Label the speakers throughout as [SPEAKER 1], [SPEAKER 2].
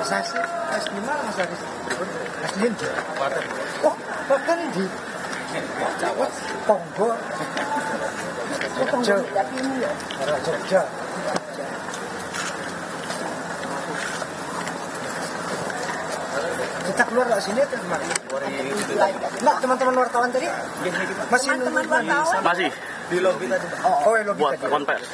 [SPEAKER 1] Sasi, di mana Mas Haris? Asliin di. Oh, bahkan di Jawa, Tonggo, Jogja, arah Jogja. Kita keluar dari sini atau kemana? Mbak, teman-teman wartawan tadi masih teman-teman wartawan?
[SPEAKER 2] Masih
[SPEAKER 1] Di lobi tadi. Oh, lobi
[SPEAKER 2] buat
[SPEAKER 1] tadi.
[SPEAKER 2] konvers.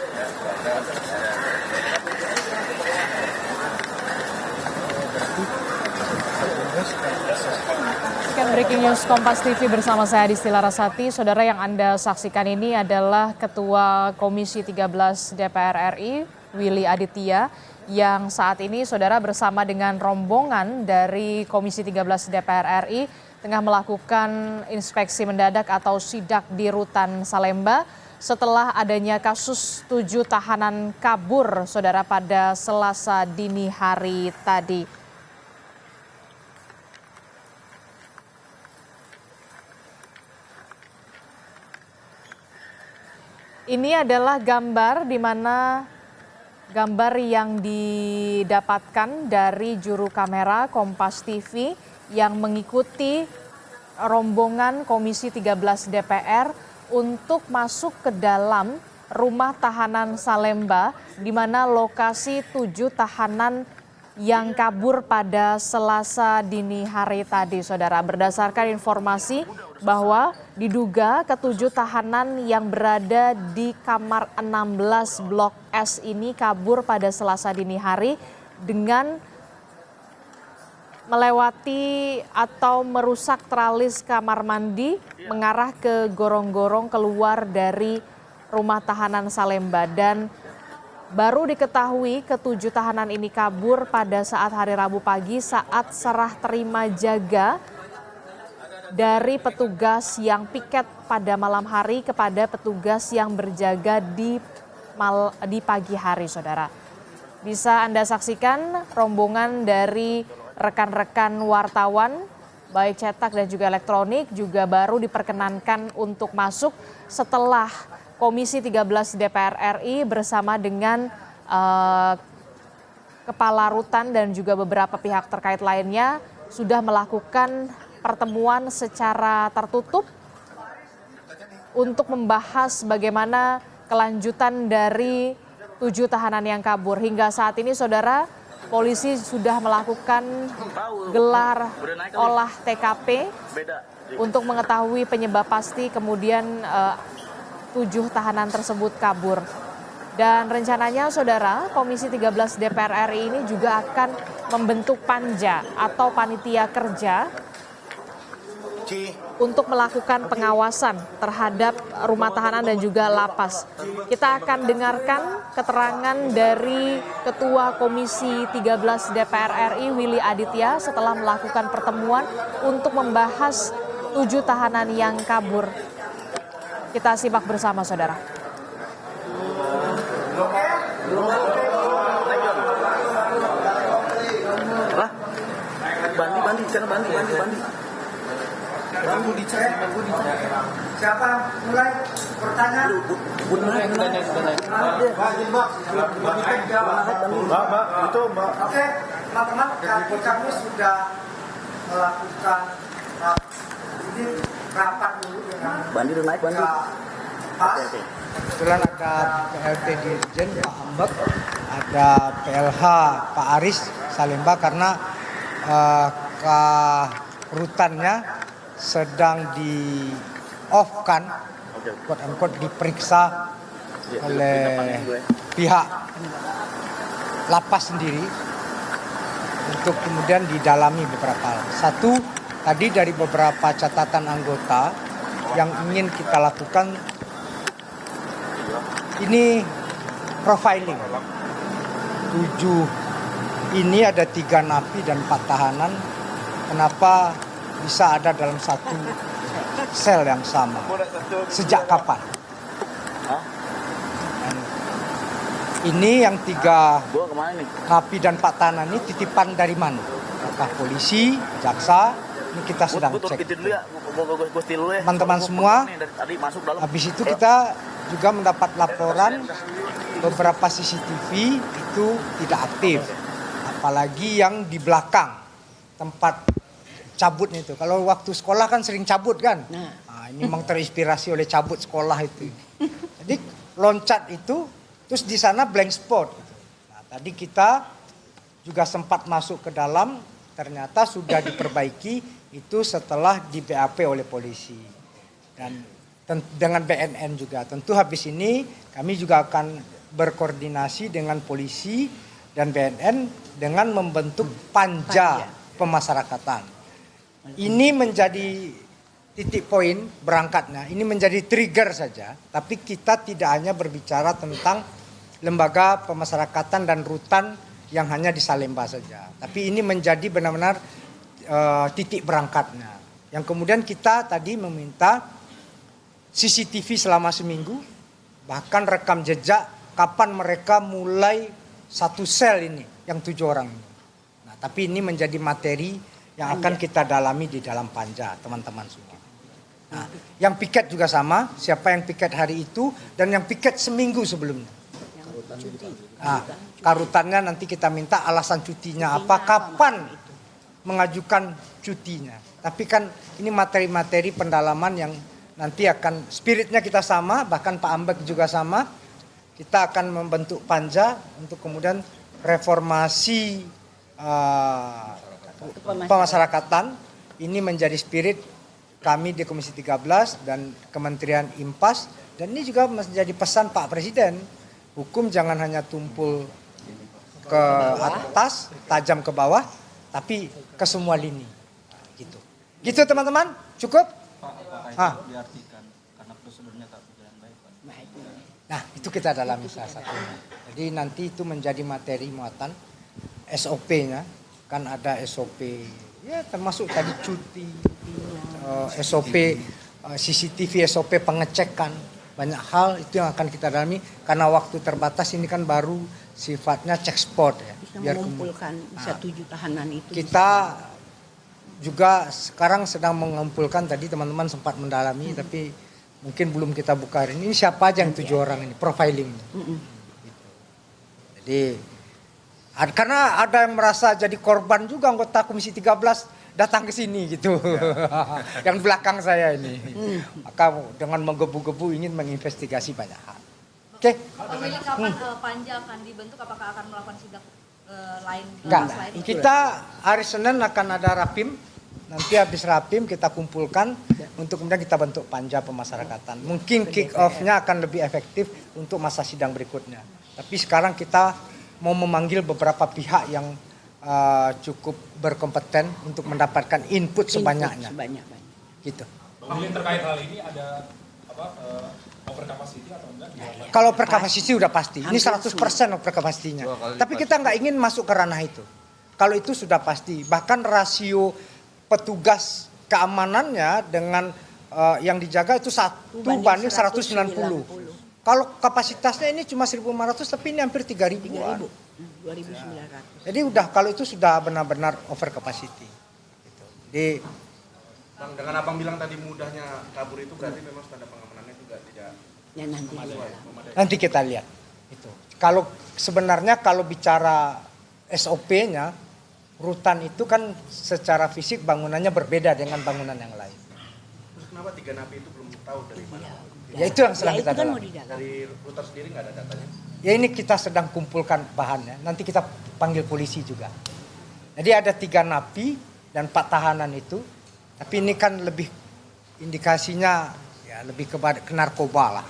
[SPEAKER 3] Breaking News Kompas TV bersama saya Adisti Larasati. Saudara, yang Anda saksikan ini adalah Ketua Komisi 13 DPR RI, Willy Aditya, yang saat ini saudara bersama dengan rombongan dari Komisi 13 DPR RI tengah melakukan inspeksi mendadak atau sidak di Rutan Salemba setelah adanya kasus 7 tahanan kabur saudara pada Selasa dini hari tadi. Ini adalah gambar di mana gambar yang didapatkan dari juru kamera Kompas TV yang mengikuti rombongan Komisi 13 DPR untuk masuk ke dalam rumah tahanan Salemba, di mana lokasi 7 tahanan yang kabur pada Selasa dini hari tadi, saudara. Berdasarkan informasi bahwa diduga ke-7 tahanan yang berada di kamar 16 Blok S ini kabur pada Selasa dini hari dengan melewati atau merusak tralis kamar mandi mengarah ke gorong-gorong keluar dari rumah tahanan Salemba. Dan baru diketahui ke-7 tahanan ini kabur pada saat hari Rabu pagi saat serah terima jaga dari petugas yang piket pada malam hari kepada petugas yang berjaga di pagi hari, saudara. Bisa Anda saksikan rombongan dari rekan-rekan wartawan, baik cetak dan juga elektronik, juga baru diperkenankan untuk masuk setelah Komisi 13 DPR RI bersama dengan Kepala Rutan dan juga beberapa pihak terkait lainnya sudah melakukan pertemuan secara tertutup untuk membahas bagaimana kelanjutan dari 7 tahanan yang kabur. Hingga saat ini, saudara, polisi sudah melakukan gelar olah TKP untuk mengetahui penyebab pasti kemudian 7 tahanan tersebut kabur. Dan rencananya, saudara, Komisi 13 DPR RI ini juga akan membentuk panja atau panitia kerja untuk melakukan pengawasan terhadap rumah tahanan dan juga lapas. Kita akan dengarkan keterangan dari Ketua Komisi 13 DPR RI, Willy Aditya, setelah melakukan pertemuan untuk membahas 7 tahanan yang kabur. Kita simak bersama, saudara.
[SPEAKER 2] Bandi, cara bandi.
[SPEAKER 1] Bangku dicek. Siapa mulai bertanya?
[SPEAKER 2] Mbak, itu Mbak.
[SPEAKER 1] Oke, teman-teman, kami sudah melakukan ini rapat dulu dengan
[SPEAKER 2] Bandi udah naik, Bandi.
[SPEAKER 1] Kebetulan ada PLT Dirjen Pak Ambek, ada PLH Pak Aris Salemba, karena rutannya sedang di off-kan, quote-unquote diperiksa oleh pihak lapas sendiri untuk kemudian didalami beberapa hal. Satu, tadi dari beberapa catatan anggota yang ingin kita lakukan, ini profiling. 7 ini ada 3 napi dan 4 tahanan. Kenapa bisa ada dalam satu sel yang sama? Sejak kapan? Dan ini yang 3 napi dan 4 tahanan ini titipan dari mana? apakah polisi, jaksa, ini kita sedang cek. Teman-teman semua, habis itu kita juga mendapat laporan beberapa CCTV itu tidak aktif. Apalagi yang di belakang tempat cabutnya itu. Kalau waktu sekolah kan sering cabut kan. Nah, ini memang terinspirasi oleh cabut sekolah itu. Jadi loncat itu, terus di sana blank spot. Nah, tadi kita juga sempat masuk ke dalam, ternyata sudah diperbaiki itu setelah di BAP oleh polisi. Dan dengan BNN juga. Tentu habis ini kami juga akan berkoordinasi dengan polisi dan BNN dengan membentuk panja pemasyarakatan. Ini menjadi titik poin berangkatnya, ini menjadi trigger saja, tapi kita tidak hanya berbicara tentang lembaga pemasyarakatan dan rutan yang hanya di Salemba saja. Tapi ini menjadi benar-benar titik berangkatnya. Yang kemudian kita tadi meminta CCTV selama seminggu, bahkan rekam jejak kapan mereka mulai satu sel ini, yang 7 orang ini. Nah, tapi ini menjadi materi yang akan kita dalami di dalam panja, teman-teman semua. Nah, yang piket juga sama, siapa yang piket hari itu dan yang piket seminggu sebelumnya. Nah, karutannya nanti kita minta alasan cutinya apa, kapan mengajukan cutinya. Tapi kan ini materi-materi pendalaman yang nanti akan spiritnya kita sama, bahkan Pak Ambek juga sama. Kita akan membentuk panja untuk kemudian reformasi pemasyarakatan. Ini menjadi spirit kami di Komisi 13 dan Kementerian Impas. Dan ini juga menjadi pesan Pak Presiden. Hukum jangan hanya tumpul ke atas, tajam ke bawah, tapi ke semua lini. Gitu. Gitu teman-teman, cukup?
[SPEAKER 2] Diartikan karena prosedurnya tak berjalan baik, Pak.
[SPEAKER 1] Nah, itu kita dalami salah satunya. Jadi nanti itu menjadi materi muatan SOP-nya. Kan ada SOP, ya termasuk tadi cuti, SOP CCTV, SOP pengecekan. Banyak hal itu yang akan kita dalami. Karena waktu terbatas ini kan baru sifatnya check spot ya.
[SPEAKER 4] Bisa mengumpulkan, bisa 7 tahanan itu.
[SPEAKER 1] Kita juga sekarang sedang mengumpulkan, tadi teman-teman sempat mendalami, tapi mungkin belum kita buka hari ini. Siapa aja yang 7 orang ini, profiling. Gitu. Jadi, karena ada yang merasa jadi korban juga anggota Komisi 13 datang ke sini gitu. Yang belakang saya ini. Maka dengan menggebu-gebu ingin menginvestigasi banyak hal. Oke.
[SPEAKER 5] Pemilik kapan panja akan dibentuk, apakah akan melakukan sidak lain?
[SPEAKER 1] Enggak. Kita hari Senin akan ada rapim. Nanti habis rapim kita kumpulkan untuk kemudian kita bentuk panja pemasyarakatan. Mungkin kick off-nya akan lebih efektif untuk masa sidang berikutnya. Tapi sekarang kita mau memanggil beberapa pihak yang cukup berkompeten untuk mendapatkan input sebanyaknya. Gitu.
[SPEAKER 6] Pemilih terkait hal ini ada over capacity atau enggak?
[SPEAKER 1] Kalau over capacity udah pasti. Ini 100% over capacity-nya. Tapi kita nggak ingin masuk ke ranah itu. Kalau itu sudah pasti. Bahkan rasio petugas keamanannya dengan yang dijaga itu 1:190. Kalau kapasitasnya ini cuma 1.500, tapi ini hampir 3.000-an.
[SPEAKER 4] 2.900.
[SPEAKER 1] Jadi udah, kalau itu sudah benar-benar over capacity. Gitu. Jadi,
[SPEAKER 2] Bang, dengan abang bilang tadi mudahnya kabur itu berarti memang standar pengamanannya juga tidak
[SPEAKER 4] Ya nanti.
[SPEAKER 1] nanti kita lihat. Itu. Kalau sebenarnya kalau bicara SOP-nya, rutan itu kan secara fisik bangunannya berbeda dengan bangunan yang lain.
[SPEAKER 2] Terus kenapa 3 napi itu belum tahu dari mana?
[SPEAKER 1] Ya itu yang sedang kita
[SPEAKER 4] kan
[SPEAKER 1] dalami.
[SPEAKER 2] Dari rutan sendiri nggak ada datanya?
[SPEAKER 1] Ya ini kita sedang kumpulkan bahannya. Nanti kita panggil polisi juga. Jadi ada 3 napi dan 4 tahanan itu. Tapi ini kan lebih indikasinya ya lebih ke narkoba lah.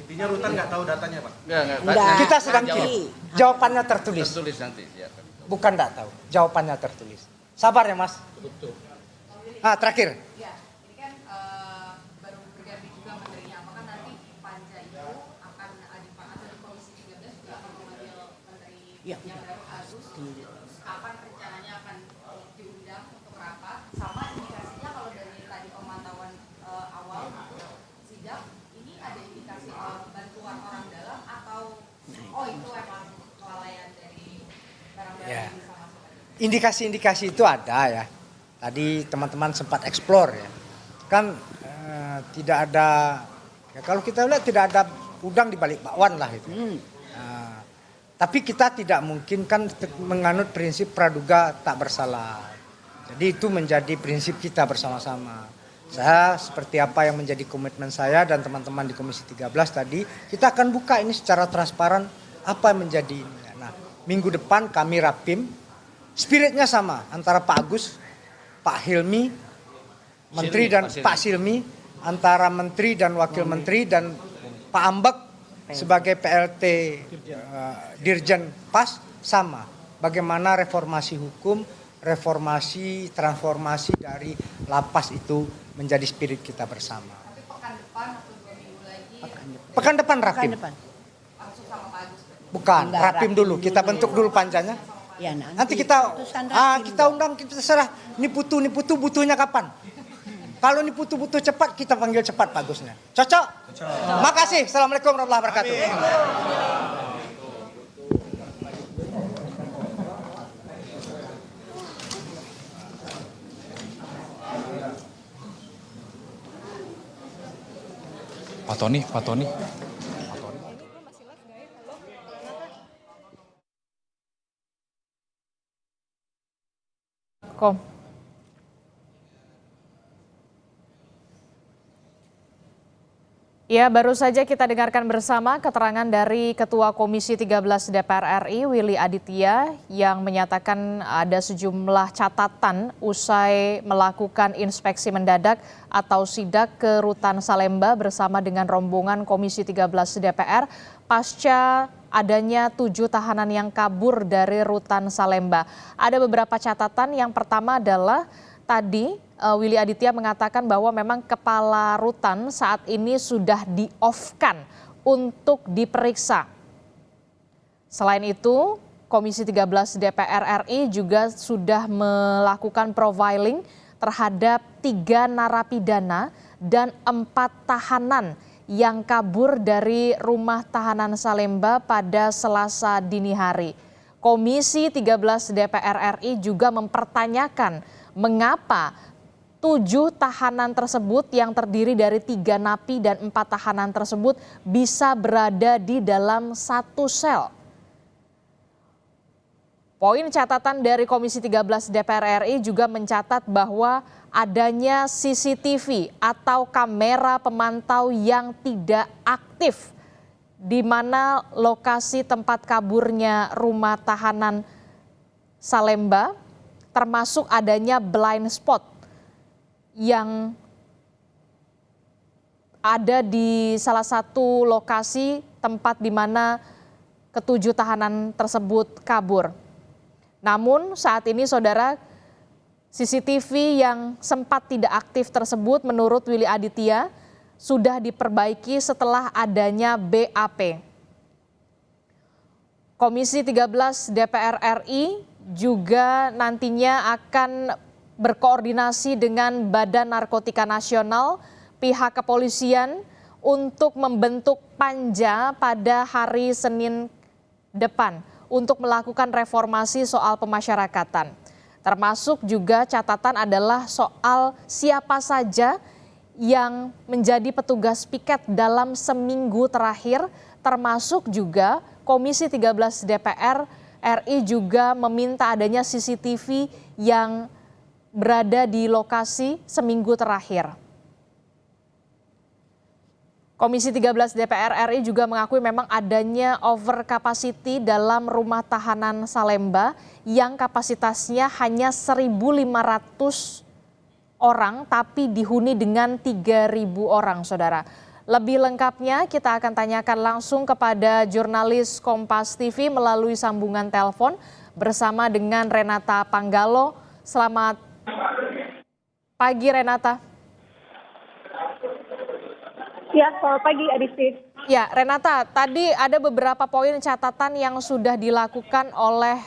[SPEAKER 2] Intinya rutan nggak tahu datanya, Pak?
[SPEAKER 4] Enggak.
[SPEAKER 1] Kita sedang
[SPEAKER 4] Nanti.
[SPEAKER 1] jawabannya tertulis.
[SPEAKER 7] Tertulis nanti. Ya.
[SPEAKER 1] Bukan enggak tahu, jawabannya tertulis. Sabar ya Mas.
[SPEAKER 6] Betul.
[SPEAKER 1] Ah, terakhir.
[SPEAKER 5] Ya, ini kan baru berganti juga menterinya. Apakah nanti panja itu akan dipanggil atau di Komisi 13 juga akan memanggil menteri
[SPEAKER 4] Ya.
[SPEAKER 5] yang baru Agus? Kapan rencananya akan diundang untuk rapat? Sama indikasinya kalau dari tadi pemantauan awal itu sidak, ini ada indikasi bantuan orang dalam atau itu emang kelalaian dari barang-barang
[SPEAKER 1] Ya.
[SPEAKER 5] yang bisa masuk?
[SPEAKER 1] indikasi-indikasi itu ada ya. Tadi teman-teman sempat eksplor ya. Kan tidak ada, ya kalau kita lihat tidak ada udang di balik bakwan lah itu. Tapi kita tidak mungkin kan menganut prinsip praduga tak bersalah. Jadi itu menjadi prinsip kita bersama-sama. Saya seperti apa yang menjadi komitmen saya dan teman-teman di Komisi 13 tadi, kita akan buka ini secara transparan apa yang menjadi ini. Nah, minggu depan kami rapim, spiritnya sama antara Pak Agus, Pak Hilmi, Menteri dan Pak Silmi, antara Menteri dan Wakil Menteri dan Pak Ambek sebagai PLT Dirjen PAS sama. Bagaimana reformasi hukum, reformasi, transformasi dari lapas itu menjadi spirit kita bersama.
[SPEAKER 5] Tapi pekan depan atau 2 minggu lagi
[SPEAKER 1] Pekan depan rapim.
[SPEAKER 5] langsung sama Pak Agus.
[SPEAKER 1] Bukan,
[SPEAKER 4] Enggak,
[SPEAKER 1] rapim dulu. Kita bentuk dulu panjanya.
[SPEAKER 4] Ya,
[SPEAKER 1] Nanti kita undang, kita serah. Ini putu butuhnya kapan? Kalau ini butuh cepat, kita panggil cepat Pak Agusnya. Cocok? Makasih. Assalamualaikum warahmatullahi wabarakatuh.
[SPEAKER 6] Pak Tony.
[SPEAKER 3] Kom. Ya, baru saja kita dengarkan bersama keterangan dari Ketua Komisi 13 DPR RI, Willy Aditya, yang menyatakan ada sejumlah catatan usai melakukan inspeksi mendadak atau sidak ke Rutan Salemba bersama dengan rombongan Komisi 13 DPR pasca adanya 7 tahanan yang kabur dari Rutan Salemba. Ada beberapa catatan, yang pertama adalah tadi Willy Aditya mengatakan bahwa memang kepala rutan saat ini sudah di-off-kan untuk diperiksa. Selain itu, Komisi 13 DPR RI juga sudah melakukan profiling terhadap 3 narapidana dan 4 tahanan yang kabur dari rumah tahanan Salemba pada Selasa dini hari. Komisi 13 DPR RI juga mempertanyakan mengapa 7 tahanan tersebut yang terdiri dari 3 napi dan 4 tahanan tersebut bisa berada di dalam satu sel. Poin catatan dari Komisi 13 DPR RI juga mencatat bahwa adanya CCTV atau kamera pemantau yang tidak aktif di mana lokasi tempat kaburnya rumah tahanan Salemba, termasuk adanya blind spot yang ada di salah satu lokasi tempat di mana ke-7 tahanan tersebut kabur. Namun saat ini saudara, CCTV yang sempat tidak aktif tersebut menurut Willy Aditya sudah diperbaiki setelah adanya BAP. Komisi 13 DPR RI juga nantinya akan berkoordinasi dengan Badan Narkotika Nasional, pihak kepolisian untuk membentuk panja pada hari Senin depan untuk melakukan reformasi soal pemasyarakatan. Termasuk juga catatan adalah soal siapa saja yang menjadi petugas piket dalam seminggu terakhir, termasuk juga Komisi 13 DPR RI juga meminta adanya CCTV yang berada di lokasi seminggu terakhir. Komisi 13 DPR RI juga mengakui memang adanya over capacity dalam rumah tahanan Salemba yang kapasitasnya hanya 1.500 orang tapi dihuni dengan 3.000 orang, saudara. Lebih lengkapnya kita akan tanyakan langsung kepada jurnalis Kompas TV melalui sambungan telepon bersama dengan Renata Panggalo. Selamat pagi Renata.
[SPEAKER 7] Ya, selamat pagi Adisti.
[SPEAKER 3] Ya, Renata, tadi ada beberapa poin catatan yang sudah dilakukan oleh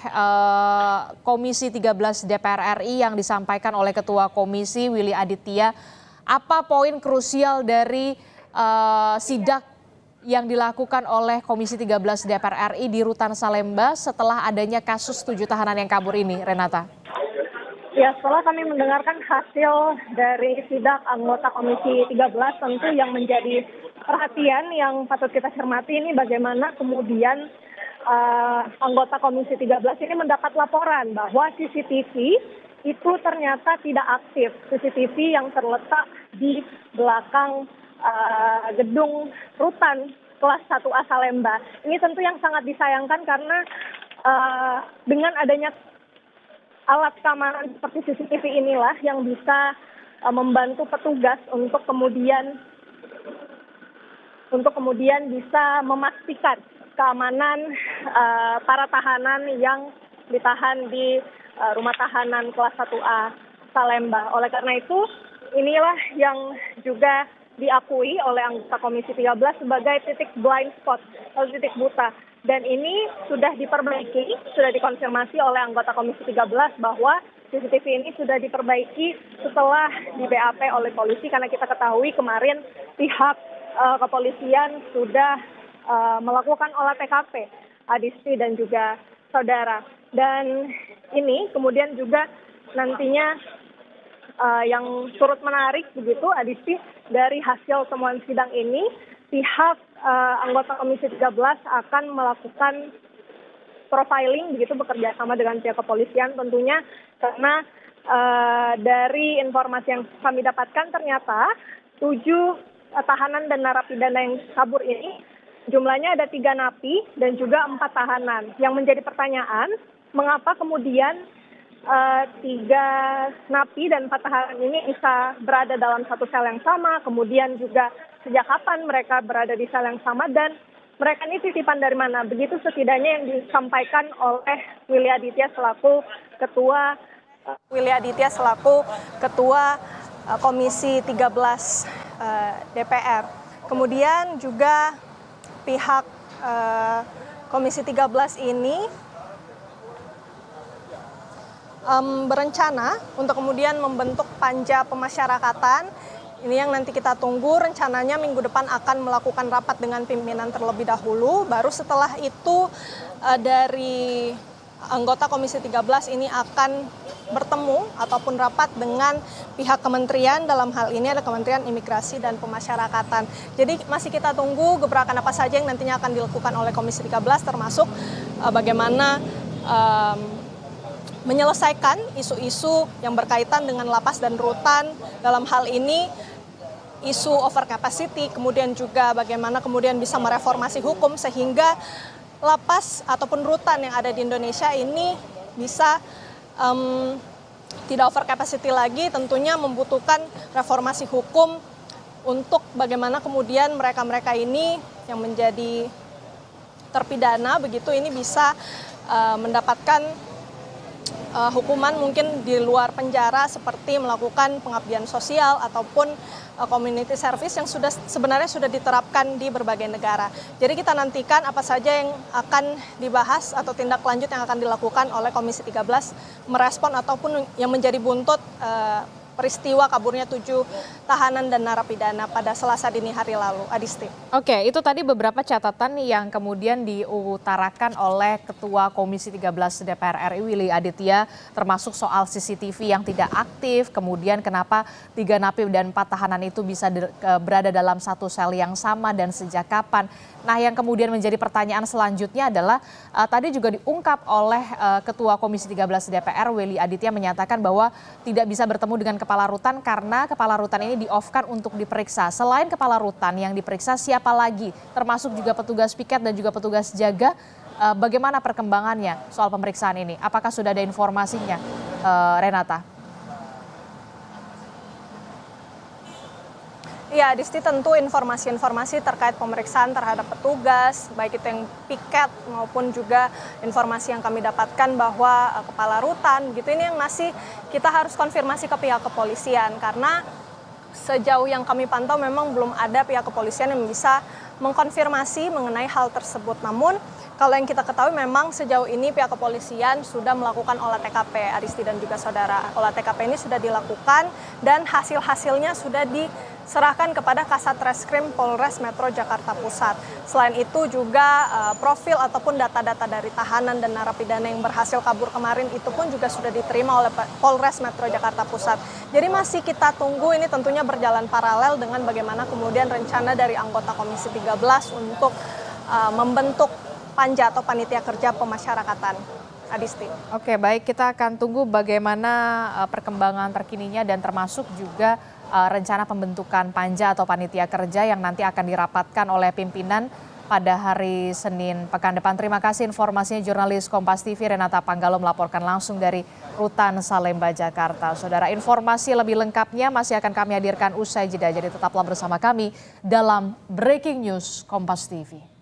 [SPEAKER 3] Komisi 13 DPR RI yang disampaikan oleh Ketua Komisi Willy Aditya. Apa poin krusial dari sidak yang dilakukan oleh Komisi 13 DPR RI di Rutan Salemba setelah adanya kasus 7 tahanan yang kabur ini, Renata?
[SPEAKER 7] Ya, setelah kami mendengarkan hasil dari sidak anggota Komisi 13, tentu yang menjadi perhatian yang patut kita cermati ini bagaimana kemudian anggota Komisi 13 ini mendapat laporan bahwa CCTV itu ternyata tidak aktif. CCTV yang terletak di belakang gedung rutan kelas 1A Salemba. Ini tentu yang sangat disayangkan karena dengan adanya alat keamanan seperti CCTV inilah yang bisa membantu petugas untuk kemudian bisa memastikan keamanan para tahanan yang ditahan di rumah tahanan kelas 1A Salemba. Oleh karena itu, inilah yang juga diakui oleh anggota Komisi 13 sebagai titik blind spot atau titik buta. Dan ini sudah diperbaiki, sudah dikonfirmasi oleh anggota Komisi 13 bahwa CCTV ini sudah diperbaiki setelah di BAP oleh polisi, karena kita ketahui kemarin pihak kepolisian sudah melakukan olah TKP, Adisti dan juga saudara. Dan ini kemudian juga nantinya yang turut menarik begitu, Adisti, dari hasil temuan sidang ini, pihak anggota Komisi 13 akan melakukan profiling begitu, bekerja sama dengan pihak kepolisian tentunya, karena dari informasi yang kami dapatkan ternyata 7 tahanan dan narapidana yang kabur ini jumlahnya ada 3 napi dan juga 4 tahanan. Yang menjadi pertanyaan, mengapa kemudian 3 napi dan 4 tahanan ini bisa berada dalam satu sel yang sama, kemudian juga sejak kapan mereka berada di sel yang sama, dan mereka ini titipan dari mana. Begitu setidaknya yang disampaikan oleh Willy Aditya selaku ketua Komisi 13 DPR. Kemudian juga pihak Komisi 13 ini berencana untuk kemudian membentuk panja pemasyarakatan. Ini yang nanti kita tunggu, rencananya minggu depan akan melakukan rapat dengan pimpinan terlebih dahulu. Baru setelah itu dari anggota Komisi 13 ini akan bertemu ataupun rapat dengan pihak kementerian, dalam hal ini ada Kementerian Imigrasi dan Pemasyarakatan. Jadi masih kita tunggu gebrakan apa saja yang nantinya akan dilakukan oleh Komisi 13, termasuk bagaimana menyelesaikan isu-isu yang berkaitan dengan lapas dan rutan, dalam hal ini isu over capacity, kemudian juga bagaimana kemudian bisa mereformasi hukum sehingga lapas ataupun rutan yang ada di Indonesia ini bisa tidak over capacity lagi, tentunya membutuhkan reformasi hukum untuk bagaimana kemudian mereka-mereka ini yang menjadi terpidana begitu ini bisa mendapatkan hukuman mungkin di luar penjara seperti melakukan pengabdian sosial ataupun community service yang sebenarnya sudah diterapkan di berbagai negara. Jadi kita nantikan apa saja yang akan dibahas atau tindak lanjut yang akan dilakukan oleh Komisi 13 merespon ataupun yang menjadi buntut peristiwa kaburnya 7 tahanan dan narapidana pada Selasa dini hari lalu. Adisti.
[SPEAKER 3] Oke, itu tadi beberapa catatan yang kemudian diutarakan oleh Ketua Komisi 13 DPR RI Willy Aditya, termasuk soal CCTV yang tidak aktif, kemudian kenapa 3 napi dan 4 tahanan itu bisa berada dalam satu sel yang sama dan sejak kapan. Nah, yang kemudian menjadi pertanyaan selanjutnya adalah tadi juga diungkap oleh Ketua Komisi 13 DPR Willy Aditya menyatakan bahwa tidak bisa bertemu dengan kepala rutan karena kepala rutan ini di-off-kan untuk diperiksa. Selain kepala rutan yang diperiksa, siapa lagi? Termasuk juga petugas piket dan juga petugas jaga. Bagaimana perkembangannya soal pemeriksaan ini? Apakah sudah ada informasinya, Renata?
[SPEAKER 8] Ya, Disti, tentu informasi-informasi terkait pemeriksaan terhadap petugas, baik itu yang piket maupun juga informasi yang kami dapatkan bahwa kepala rutan, gitu, ini yang masih kita harus konfirmasi ke pihak kepolisian karena sejauh yang kami pantau memang belum ada pihak kepolisian yang bisa mengkonfirmasi mengenai hal tersebut. Namun kalau yang kita ketahui memang sejauh ini pihak kepolisian sudah melakukan olah TKP, Adisti dan juga saudara. Olah TKP ini sudah dilakukan dan hasil-hasilnya sudah diserahkan kepada Kasat Reskrim Polres Metro Jakarta Pusat. Selain itu juga profil ataupun data-data dari tahanan dan narapidana yang berhasil kabur kemarin itu pun juga sudah diterima oleh Polres Metro Jakarta Pusat. Jadi masih kita tunggu, ini tentunya berjalan paralel dengan bagaimana kemudian rencana dari anggota Komisi 13 untuk membentuk panja atau panitia kerja pemasyarakatan. Adisti.
[SPEAKER 3] Oke, baik, kita akan tunggu bagaimana perkembangan terkininya dan termasuk juga rencana pembentukan panja atau panitia kerja yang nanti akan dirapatkan oleh pimpinan pada hari Senin pekan depan. Terima kasih informasinya jurnalis Kompas TV Renata Panggalo melaporkan langsung dari Rutan Salemba, Jakarta. Saudara, informasi lebih lengkapnya masih akan kami hadirkan usai jeda, jadi tetaplah bersama kami dalam Breaking News Kompas TV.